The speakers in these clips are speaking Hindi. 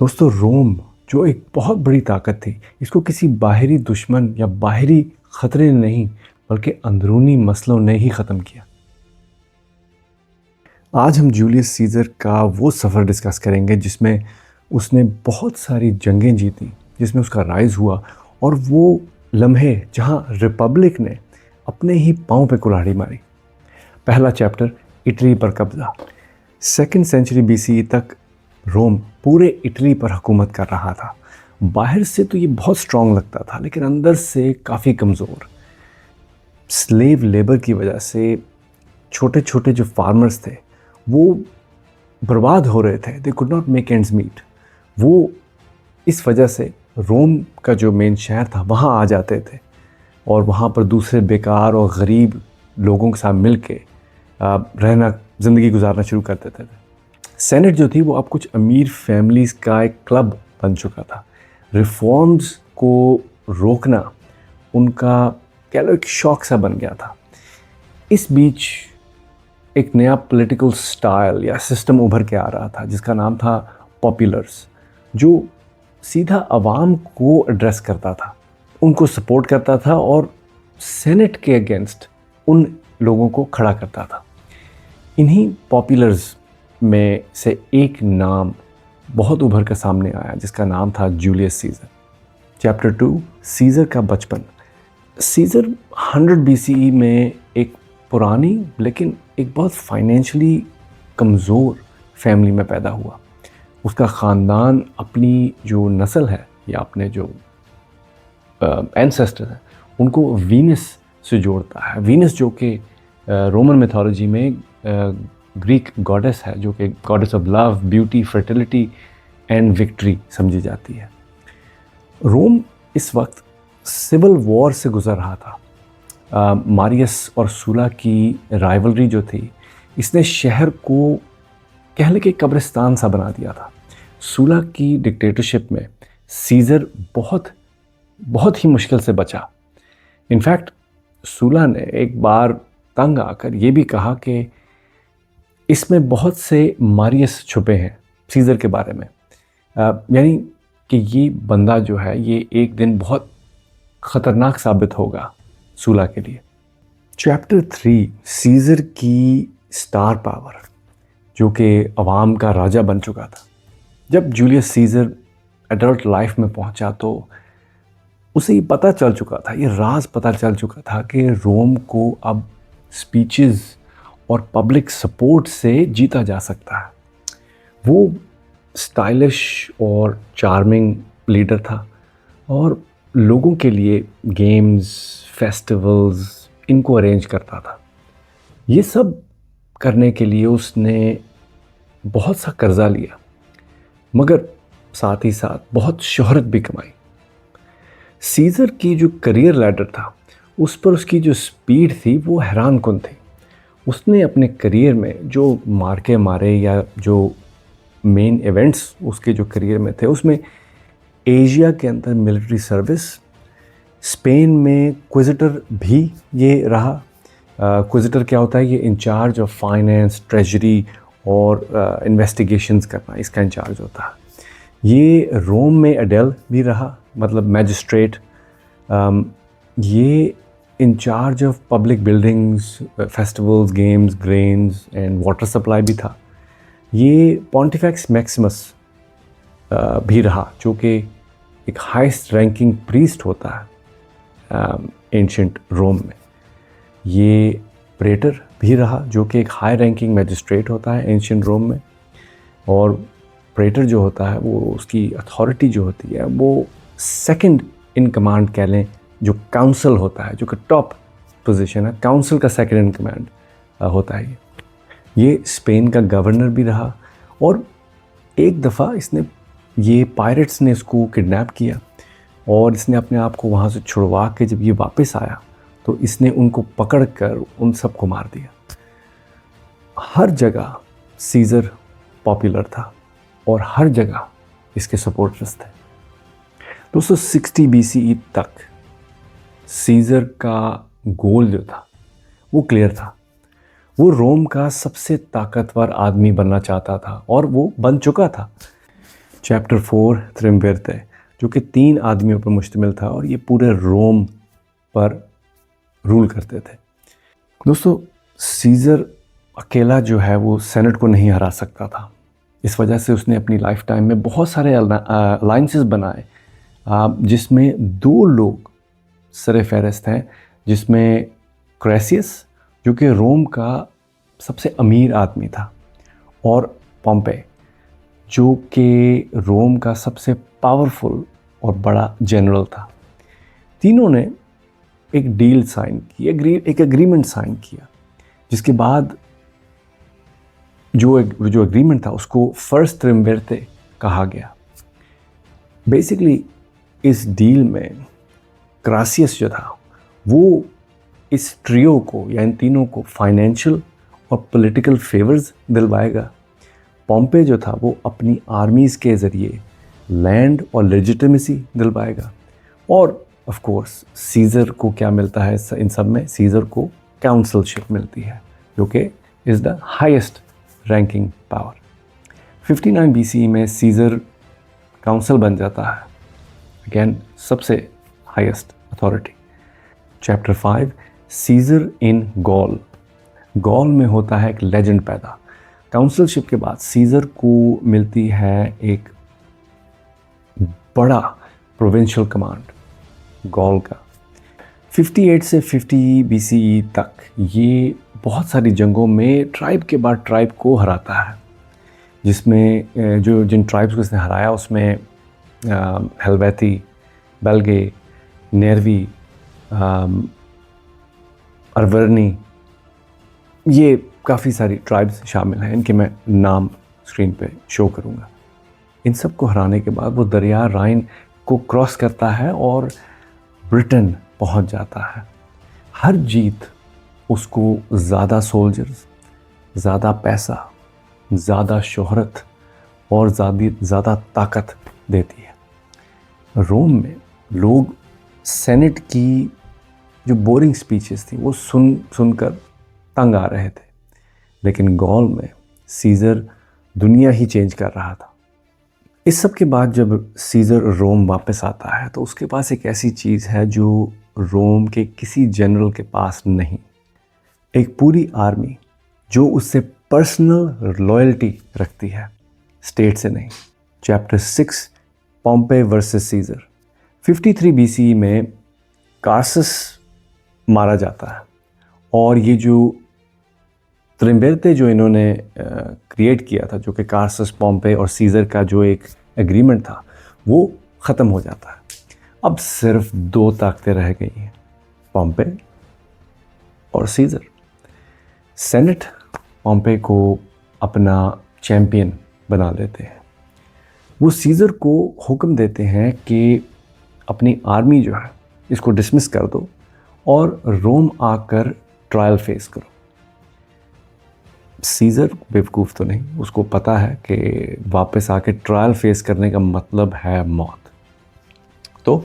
दोस्तों, रोम जो एक बहुत बड़ी ताकत थी, इसको किसी बाहरी दुश्मन या बाहरी खतरे ने नहीं बल्कि अंदरूनी मसलों ने ही ख़त्म किया। आज हम जूलियस सीज़र का वो सफ़र डिस्कस करेंगे जिसमें उसने बहुत सारी जंगें जीती, जिसमें उसका राइज़ हुआ और वो लम्हे जहाँ रिपब्लिक ने अपने ही पाँव पे कुल्हाड़ी मारी। पहला चैप्टर, इटली पर कब्ज़ा। 2nd सेंचुरी बीसीई तक रोम पूरे इटली पर हुकूमत कर रहा था। बाहर से तो ये बहुत स्ट्रॉन्ग लगता था, लेकिन अंदर से काफ़ी कमज़ोर। स्लेव लेबर की वजह से छोटे छोटे जो फार्मर्स थे वो बर्बाद हो रहे थे। They could not make ends meet. वो इस वजह से रोम का जो मेन शहर था वहाँ आ जाते थे और वहाँ पर दूसरे बेकार और गरीब लोगों के साथ मिल के रहना, ज़िंदगी गुजारना शुरू कर देते थे। सेनेट जो थी वो अब कुछ अमीर फैमिलीज़ का एक क्लब बन चुका था। रिफॉर्म्स को रोकना उनका कह लो एक शौक सा बन गया था। इस बीच एक नया पॉलिटिकल स्टाइल या सिस्टम उभर के आ रहा था जिसका नाम था पॉपुलर्स, जो सीधा आवाम को एड्रेस करता था, उनको सपोर्ट करता था और सेनेट के अगेंस्ट उन लोगों को खड़ा करता था। इन्हीं पॉपुलर्स में से एक नाम बहुत उभर कर सामने आया जिसका नाम था जूलियस सीज़र। चैप्टर 2, सीज़र का बचपन। सीज़र 100 बीसीई में एक पुरानी लेकिन एक बहुत फाइनेंशियली कमज़ोर फैमिली में पैदा हुआ। उसका ख़ानदान अपनी जो नस्ल है या अपने जो एंसेस्टर हैं उनको वीनस से जोड़ता है। वीनस जो कि रोमन मिथोलॉजी में ग्रीक गॉडेस है, जो कि goddess of love, beauty, fertility and victory समझी जाती है। रोम इस वक्त सिविल वॉर से गुजर रहा था। मारियस और सूला की राइवलरी जो थी, इसने शहर को कह ले कि कब्रिस्तान सा बना दिया था। सूला की डिक्टेटरशिप में सीज़र बहुत ही मुश्किल से बचा। इनफैक्ट सूला ने एक बार तंग आकर ये भी कहा कि इसमें बहुत से मारियस छुपे हैं सीज़र के बारे में, यानी कि ये बंदा जो है ये एक दिन बहुत ख़तरनाक साबित होगा सूला के लिए। चैप्टर 3, सीज़र की स्टार पावर, जो कि अवाम का राजा बन चुका था। जब जूलियस सीज़र एडल्ट लाइफ में पहुंचा तो उसे ये पता चल चुका था, ये राज पता चल चुका था कि रोम को अब स्पीचेस और पब्लिक सपोर्ट से जीता जा सकता है। वो स्टाइलिश और चार्मिंग लीडर था और लोगों के लिए गेम्स, फेस्टिवल्स इनको अरेंज करता था। ये सब करने के लिए उसने बहुत सा कर्जा लिया, मगर साथ ही साथ बहुत शोहरत भी कमाई। सीज़र की जो करियर लैडर था उस पर उसकी जो स्पीड थी वो हैरानकुन थी। उसने अपने करियर में जो मार्के मारे या जो मेन इवेंट्स उसके जो करियर में थे उसमें एशिया के अंदर मिलिट्री सर्विस, स्पेन में क्विजिटर भी ये रहा। क्विजिटर क्या होता है? ये इंचार्ज ऑफ फाइनेंस, ट्रेजरी और इन्वेस्टिगेशंस करना, इसका इंचार्ज होता है। ये रोम में एडेल भी रहा, मतलब मैजिस्ट्रेट। ये in charge of public buildings, festivals, games, grains and water supply भी था। ये पॉन्टिफेक्स मैक्सिमस भी रहा, जो कि एक हाईएस्ट रैंकिंग प्रीस्ट होता है एंशिएंट रोम में। ये प्रेटर भी रहा, जो कि एक हाई रैंकिंग मैजिस्ट्रेट होता है एंशिएंट रोम में। और प्रेटर जो होता है वो उसकी अथॉरिटी जो होती है वो सेकंड इन कमांड कह लें, जो काउंसिल होता है, जो कि टॉप पोजीशन है, काउंसिल का सेकंड इन कमांड होता है। ये स्पेन का गवर्नर भी रहा और एक दफ़ा ये पायरेट्स ने इसको किडनैप किया और इसने अपने आप को वहाँ से छुड़वा के जब ये वापस आया तो इसने उनको पकड़ कर उन सबको मार दिया। हर जगह सीज़र पॉपुलर था और हर जगह इसके सपोर्टर्स थे। दोस्तों, 60 बीसीई तक सीज़र का गोल जो था वो क्लियर था। वो रोम का सबसे ताकतवर आदमी बनना चाहता था और वो बन चुका था। चैप्टर 4 त्रिम्विरते, जो कि 3 आदमियों पर मुश्तमिल था और ये पूरे रोम पर रूल करते थे। दोस्तों, सीज़र अकेला जो है वो सेनेट को नहीं हरा सकता था। इस वजह से उसने अपनी लाइफ टाइम में बहुत सारे अलाइंसेस बनाए, जिसमें 2 लोग सर फहरिस्त हैं, जिसमें क्रेसियस जो कि रोम का सबसे अमीर आदमी था, और पॉम्पे जो कि रोम का सबसे पावरफुल और बड़ा जनरल था। तीनों ने एक डील साइन की, एक एग्रीमेंट साइन किया, जिसके बाद जो एग्रीमेंट था उसको फर्स्ट त्रिम्विरते कहा गया। बेसिकली इस डील में क्रासियस जो था वो इस ट्रियो को या इन तीनों को फाइनेंशियल और पॉलिटिकल फेवर्स दिलवाएगा। पॉम्पे जो था वो अपनी आर्मीज़ के ज़रिए लैंड और लेजिटिमेसी दिलवाएगा। और ऑफ कोर्स सीज़र को क्या मिलता है इन सब में? सीज़र को काउंसिलशिप मिलती है, जो कि is the highest ranking power. 59 BCE में सीज़र काउंसिल बन जाता है, अगेन सबसे हाईएस्ट अथॉरिटी। चैप्टर 5 सीज़र इन गॉल। गॉल में होता है एक लेजेंड पैदा। काउंसिलशिप के बाद सीज़र को मिलती है एक बड़ा प्रोविंशियल कमांड गॉल का। 58 से 50 BCE तक ये बहुत सारी जंगों में ट्राइब के बाद ट्राइब को हराता है, जिसमें जिन ट्राइब्स को इसने हराया उसमें हेल्वेती, बेल्गे, नेरवी, अरवर्नी, ये काफ़ी सारी ट्राइब्स शामिल हैं। इनके मैं नाम स्क्रीन पे शो करूँगा। इन सब को हराने के बाद वो दरिया राइन को क्रॉस करता है और ब्रिटेन पहुंच जाता है। हर जीत उसको ज़्यादा सोल्जर्स, ज़्यादा पैसा, ज़्यादा शोहरत और ज़्यादा ताकत देती है। रोम में लोग सेनेट की जो बोरिंग स्पीचेस थी वो सुनकर तंग आ रहे थे, लेकिन गॉल में सीज़र दुनिया ही चेंज कर रहा था। इस सब के बाद जब सीज़र रोम वापस आता है तो उसके पास एक ऐसी चीज़ है जो रोम के किसी जनरल के पास नहीं, एक पूरी आर्मी जो उससे पर्सनल लॉयल्टी रखती है, स्टेट से नहीं। Chapter 6 पॉम्पे versus scissor. 53 BCE में कार्सस मारा जाता है, और ये जो त्रिम्विरते जो इन्होंने क्रिएट किया था, जो कि कार्सस, पॉम्पे और सीज़र का जो एक एग्रीमेंट था, वो ख़त्म हो जाता है। अब सिर्फ 2 ताकतें रह गई हैं, पॉम्पे और सीज़र। सेनेट पॉम्पे को अपना चैम्पियन बना लेते हैं। वो सीज़र को हुक्म देते हैं कि अपनी आर्मी जो है इसको डिसमिस कर दो और रोम आकर ट्रायल फेस करो। सीज़र बेवकूफ़ तो नहीं, उसको पता है कि वापस आके ट्रायल फेस करने का मतलब है मौत। तो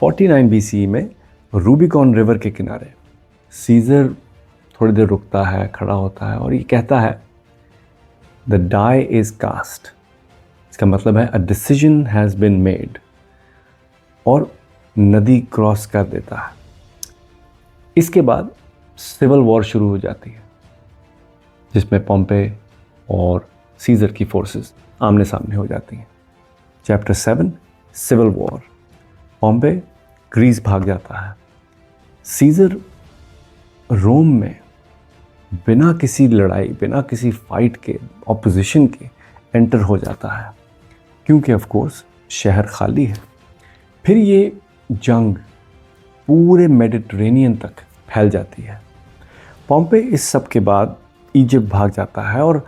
49 BCE में रूबिकॉन रिवर के किनारे सीज़र थोड़ी देर रुकता है, खड़ा होता है और ये कहता है द डाई इज़ कास्ट। इसका मतलब है a decision has been made, और नदी क्रॉस कर देता है। इसके बाद सिविल वॉर शुरू हो जाती है, जिसमें पॉम्पे और सीज़र की फोर्सेस आमने सामने हो जाती हैं। Chapter 7 civil war. Pompey Greece भाग जाता है। सीज़र रोम में बिना किसी लड़ाई, बिना किसी फाइट के, ऑपोजिशन के एंटर हो जाता है, क्योंकि ऑफ कोर्स शहर खाली है। फिर ये जंग पूरे मेडिटेरेनियन तक फैल जाती है। पॉम्पे इस सब के बाद इजिप्ट भाग जाता है और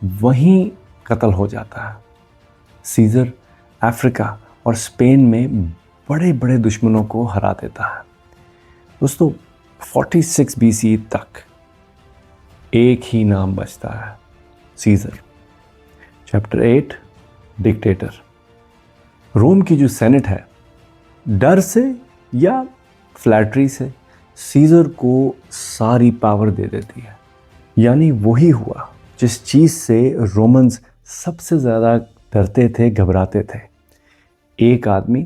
वहीं कत्ल हो जाता है। सीज़र अफ्रीका और स्पेन में बड़े बड़े दुश्मनों को हरा देता है। दोस्तों, 46 BCE तक एक ही नाम बचता है, सीज़र। Chapter 8 dictator. रोम की जो सेनेट है, डर से या फ्लैटरी से सीज़र को सारी पावर दे देती है। यानी वही हुआ जिस चीज़ से रोमन्स सबसे ज़्यादा डरते थे, घबराते थे। एक आदमी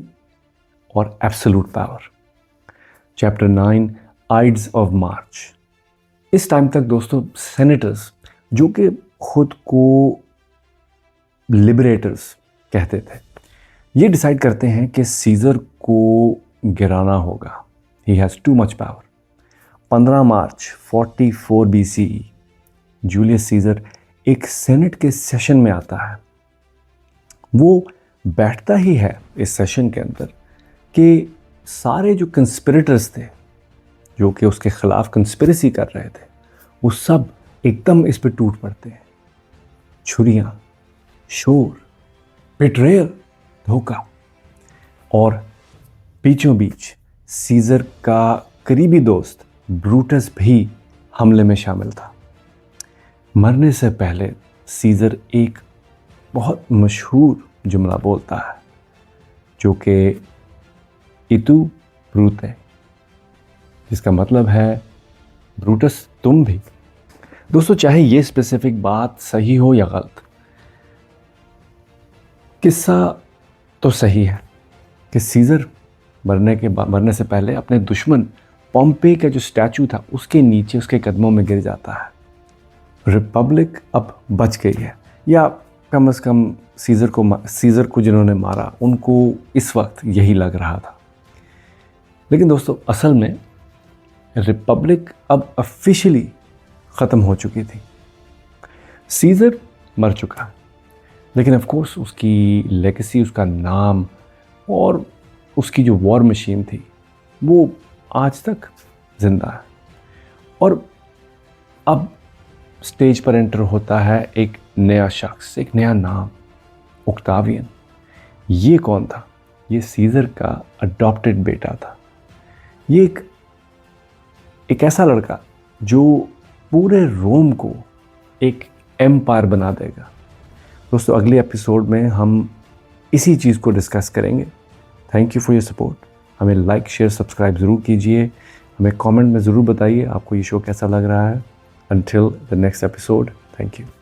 और absolute power. Chapter 9 aides of March. इस टाइम तक दोस्तों सेनेटर्स जो कि खुद को लिबरेटर्स कहते थे, ये डिसाइड करते हैं कि सीजर को गिराना होगा। He has too much power. 15 March 44 BCE Julius Caesar एक सेनेट के सेशन में आता है। वो बैठता ही है इस सेशन के अंदर कि सारे जो कंस्पिरेटर्स थे, जो कि उसके खिलाफ कंस्पिरेसी कर रहे थे, वो सब एकदम इस पे टूट पड़ते हैं। छुरियां, शोर, बिट्रेयल, धोखा। और बीचों बीच सीजर का करीबी दोस्त ब्रूटस भी हमले में शामिल था। मरने से पहले सीजर एक बहुत मशहूर जुमला बोलता है जो कि इतु ब्रूते, जिसका मतलब है ब्रूटस तुम भी। दोस्तों चाहे ये स्पेसिफिक बात सही हो या गलत, किस्सा तो सही है कि सीजर मरने से पहले अपने दुश्मन पॉम्पे का जो स्टैचू था उसके नीचे उसके कदमों में गिर जाता है। रिपब्लिक अब बच गई है, या कम से कम सीजर को जिन्होंने मारा उनको इस वक्त यही लग रहा था। लेकिन दोस्तों असल में रिपब्लिक अब ऑफिशियली ख़त्म हो चुकी थी। सीजर मर चुका, लेकिन ऑफ कोर्स उसकी लेगेसी, उसका नाम और उसकी जो वॉर मशीन थी वो आज तक जिंदा है। और अब स्टेज पर एंटर होता है एक नया शख्स, एक नया नाम, ओक्टावियन। ये कौन था? ये सीजर का अडॉप्टेड बेटा था। ये एक ऐसा लड़का जो पूरे रोम को एक एम्पायर बना देगा। दोस्तों अगले एपिसोड में हम इसी चीज़ को डिस्कस करेंगे। Thank you for your support. हमें लाइक, शेयर, सब्सक्राइब ज़रूर कीजिए। हमें कमेंट में ज़रूर बताइए आपको ये शो कैसा लग रहा है। Until the next episode, thank you.